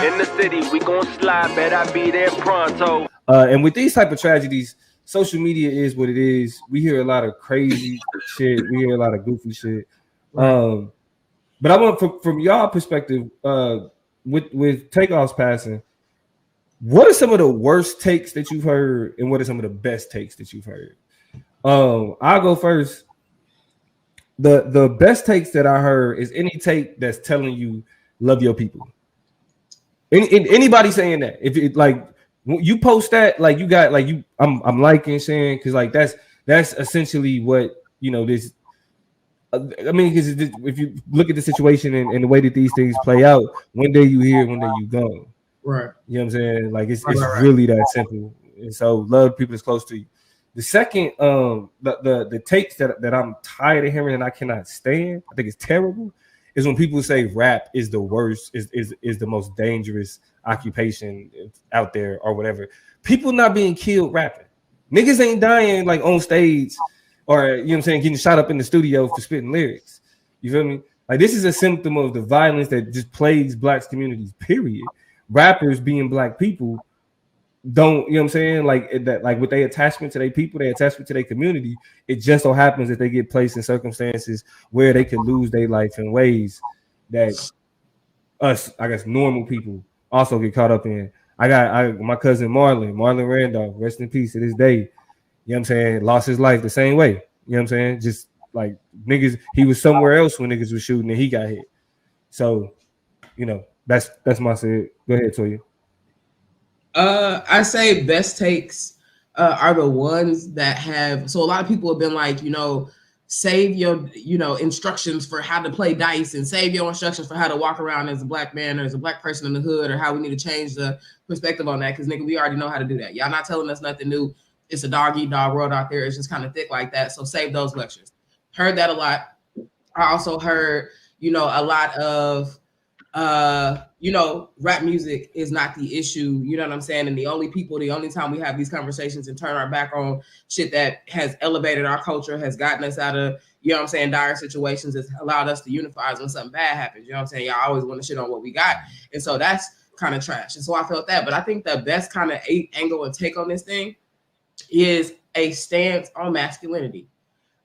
In the city, we gon' slide, bet I be there pronto. And with these type of tragedies, social media is what it is. We hear a lot of crazy shit. We hear a lot of goofy shit. But I want from y'all perspective, with Takeoff's passing, what are some of the worst takes that you've heard, and what are some of the best takes that you've heard? I'll go first. The best takes that I heard is any take that's telling you love your people. Anybody saying that, if it like you post that, like you got like you, I'm liking, sharing, because like that's essentially what this. I mean, because if you look at the situation and the way that these things play out, one day you here, one day you gone. Right. You know what I'm saying? Like it's really that simple. And so love people that's close to you. The second, the takes that I'm tired of hearing and I cannot stand, I think it's terrible, is when people say rap is the worst, is the most dangerous occupation out there or whatever. People not being killed rapping. Niggas ain't dying like on stage or, you know what I'm saying, getting shot up in the studio for spitting lyrics. You feel me? Like this is a symptom of the violence that just plagues Black communities, period. Rappers being Black people don't, you know what I'm saying, like that, like with their attachment to their people, their attachment to their community, it just so happens that they get placed in circumstances where they could lose their life in ways that us, I guess, normal people also get caught up in. I got my cousin Marlon Randolph, rest in peace to this day. You know what I'm saying? Lost his life the same way. You know what I'm saying? Just like niggas, he was somewhere else when niggas was shooting and he got hit. So, that's my say. Go ahead, Toya. I say best takes are the ones that have. So a lot of people have been like, save your, instructions for how to play dice and save your instructions for how to walk around as a Black man or as a Black person in the hood, or how we need to change the perspective on that. Because nigga, we already know how to do that. Y'all not telling us nothing new. It's a dog eat dog world out there. It's just kind of thick like that. So save those lectures. Heard that a lot. I also heard, a lot of rap music is not the issue, you know what I'm saying? And the only time we have these conversations and turn our back on shit that has elevated our culture, has gotten us out of, dire situations, has allowed us to unify when something bad happens. You know what I'm saying? Y'all always want to shit on what we got. And so that's kind of trash. And so I felt that. But I think the best kind of angle and take on this thing is a stance on masculinity.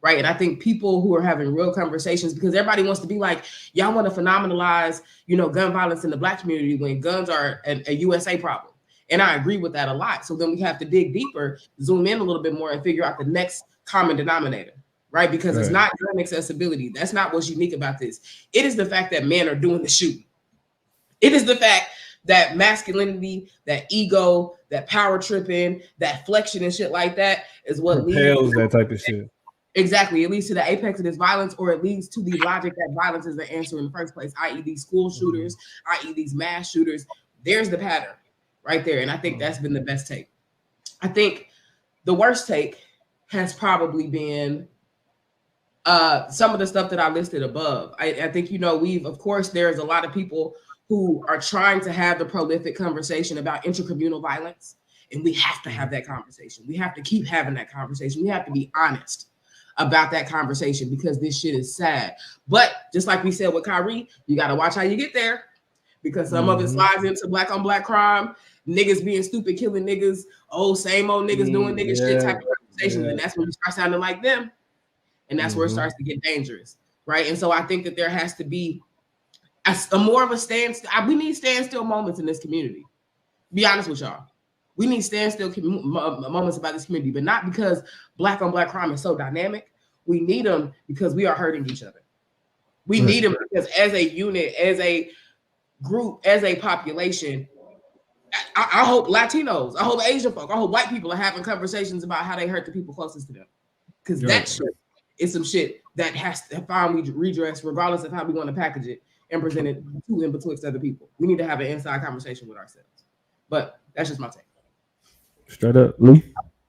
Right. And I think people who are having real conversations, because everybody wants to be like, y'all want to phenomenalize, gun violence in the Black community when guns are a USA problem. And I agree with that a lot. So then we have to dig deeper, zoom in a little bit more and figure out the next common denominator. Right. Because It's not gun accessibility. That's not what's unique about this. It is the fact that men are doing the shooting. It is the fact that masculinity, that ego, that power tripping, that flexion and shit like that is what propels that type of shit. Exactly. It leads to the apex of this violence, or it leads to the logic that violence is the answer in the first place, i.e. these school shooters, i.e. these mass shooters. There's the pattern right there. And I think that's been the best take. I think the worst take has probably been some of the stuff that I listed above. I think, of course, there's a lot of people who are trying to have the prolific conversation about intercommunal violence. And we have to have that conversation. We have to keep having that conversation. We have to be honest about that conversation, because this shit is sad. But just like we said with Kyrie, you got to watch how you get there, because some of it slides into Black on Black crime, niggas being stupid, killing niggas, same old niggas doing nigga shit type of conversations. And that's when you start sounding like them. And that's where it starts to get dangerous. Right. And so I think that there has to be a more of a standstill. We need standstill moments in this community. Be honest with y'all. We need standstill moments about this community, but not because Black on Black crime is so dynamic. We need them because we are hurting each other. We need them because as a unit, as a group, as a population, I hope Latinos, I hope Asian folk, I hope White people are having conversations about how they hurt the people closest to them. Because that shit is some shit that has to find redress regardless of how we want to package it and present it to and betwixt other people. We need to have an inside conversation with ourselves. But that's just my take. Straight up, Lee.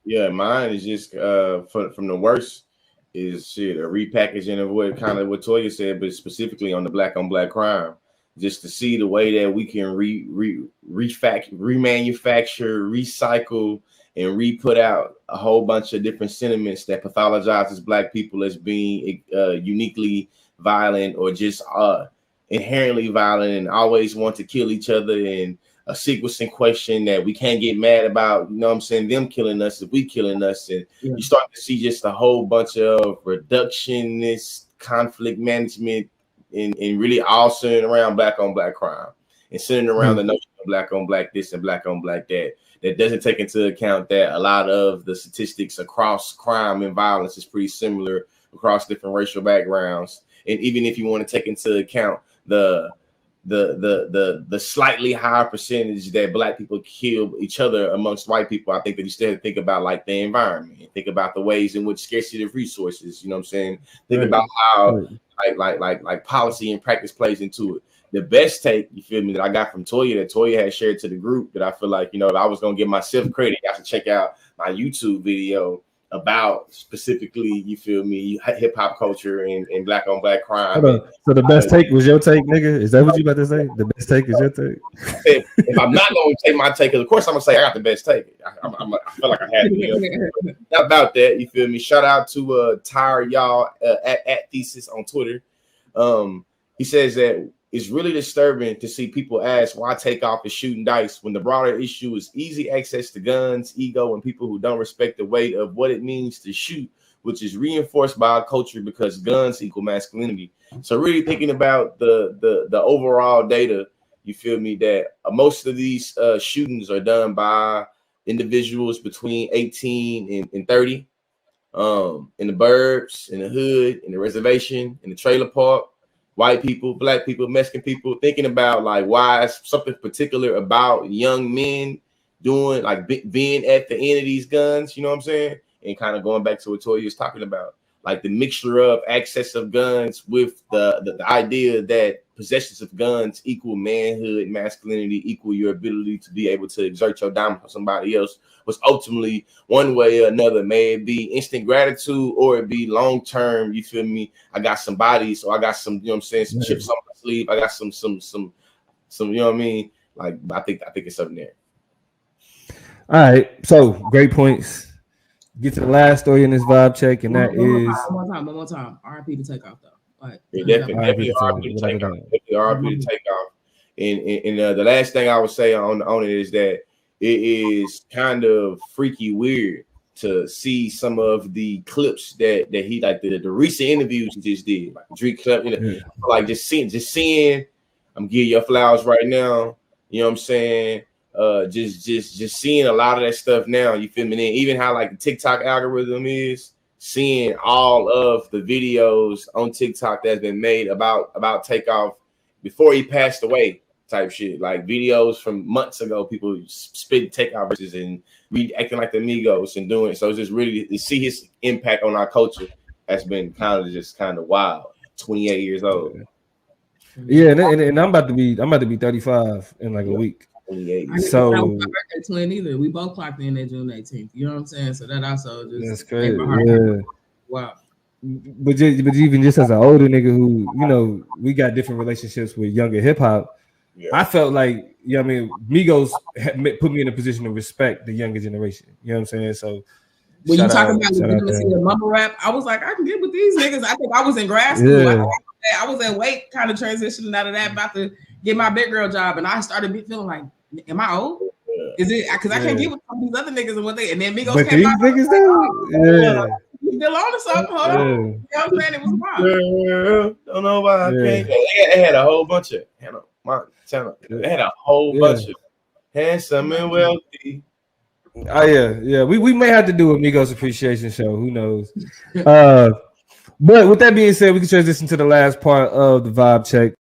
Yeah, mine is just from the worst is shit, a repackaging of what Toya said, but specifically on the Black on Black crime. Just to see the way that we can remanufacture, recycle, and re-put out a whole bunch of different sentiments that pathologizes Black people as being uniquely violent or just inherently violent and always want to kill each other, and a sequencing question that we can't get mad about, you know what I'm saying, them killing us if we killing us. And you start to see just a whole bunch of reductionist conflict management and really all centered around black on black crime and centered around the notion of black on black this and black on black that. That doesn't take into account that a lot of the statistics across crime and violence is pretty similar across different racial backgrounds. And even if you want to take into account the slightly higher percentage that black people kill each other amongst white people, I think that you still have to think about like the environment, think about the ways in which scarcity of resources, you know what I'm saying? Think about how like policy and practice plays into it. The best take, you feel me, that I got from Toya, that Toya had shared to the group, that I feel like, you know, if I was gonna give myself credit, I should check out my YouTube video about specifically, you feel me, hip hop culture and black on black crime. So the best take was your take, nigga? Is that what you about to say? The best take is your take? If I'm not going to take my take, of course I'm gonna say I got the best take. I feel like I had to. You know? Not about that, you feel me? Shout out to Yall at Thesis on Twitter. He says that it's really disturbing to see people ask why Takeoff is shooting dice when the broader issue is easy access to guns, ego, and people who don't respect the weight of what it means to shoot, which is reinforced by our culture because guns equal masculinity. So really thinking about the overall data, you feel me, that most of these shootings are done by individuals between 18 and 30 in the burbs, in the hood, in the reservation, in the trailer park. White people, black people, Mexican people, thinking about like why is something particular about young men doing like being at the end of these guns, you know what I'm saying? And kind of going back to what Toya was talking about, like the mixture of access of guns with the idea that possessions of guns equal manhood, masculinity, equal your ability to be able to exert your dominance on somebody else, was ultimately one way or another, may it be instant gratitude or it be long term, you feel me? I got some bodies, so I got some, you know what I'm saying, some chips on my sleeve, I got some, you know what I mean? Like I think it's something there. All right, so great points. Get to the last story in this vibe check, and that is one more time. RIP to Takeoff though. Like, definitely RIP to Takeoff. RIP to Takeoff. And the last thing I would say on it is that it is kind of freaky weird to see some of the clips that he, like the recent interviews he just did, like Drake clip, you know, like just seeing. I'm giving you flowers right now. You know what I'm saying? Just seeing a lot of that stuff now. You feel me? And even how like the TikTok algorithm is seeing all of the videos on TikTok that's been made about Takeoff before he passed away, type shit. Like videos from months ago, people spitting Takeoff verses and acting like the Migos and doing it. So it's just really to see his impact on our culture has been kind of wild. 28 years old. Yeah, and I'm about to be 35 in like a week. 28. So that was my birthday twin either. We both clocked in at June 18th. You know what I'm saying? So that also just that's crazy. Yeah. Wow. But even just as an older nigga who, you know, we got different relationships with younger hip hop. Yeah. I felt like, you know what I mean, Migos put me in a position to respect the younger generation. You know what I'm saying? So when you talking about legitimacy of mumble rap, I was like, I can get with these niggas. I think I was in grad school. Yeah. I was at Wake, kind of transitioning out of that, about to get my big girl job, and I started feeling like, am I old? Is it because I can't get with some of these other niggas and what they and then Migos but came these out. niggas though, You still on to something? Hold on. You know what I'm saying? It was wild. Don't know why I can't. They had a whole bunch of they had a whole bunch of handsome and wealthy. Oh yeah. We may have to do a Migos appreciation show. Who knows? But with that being said, we can transition to the last part of the vibe check.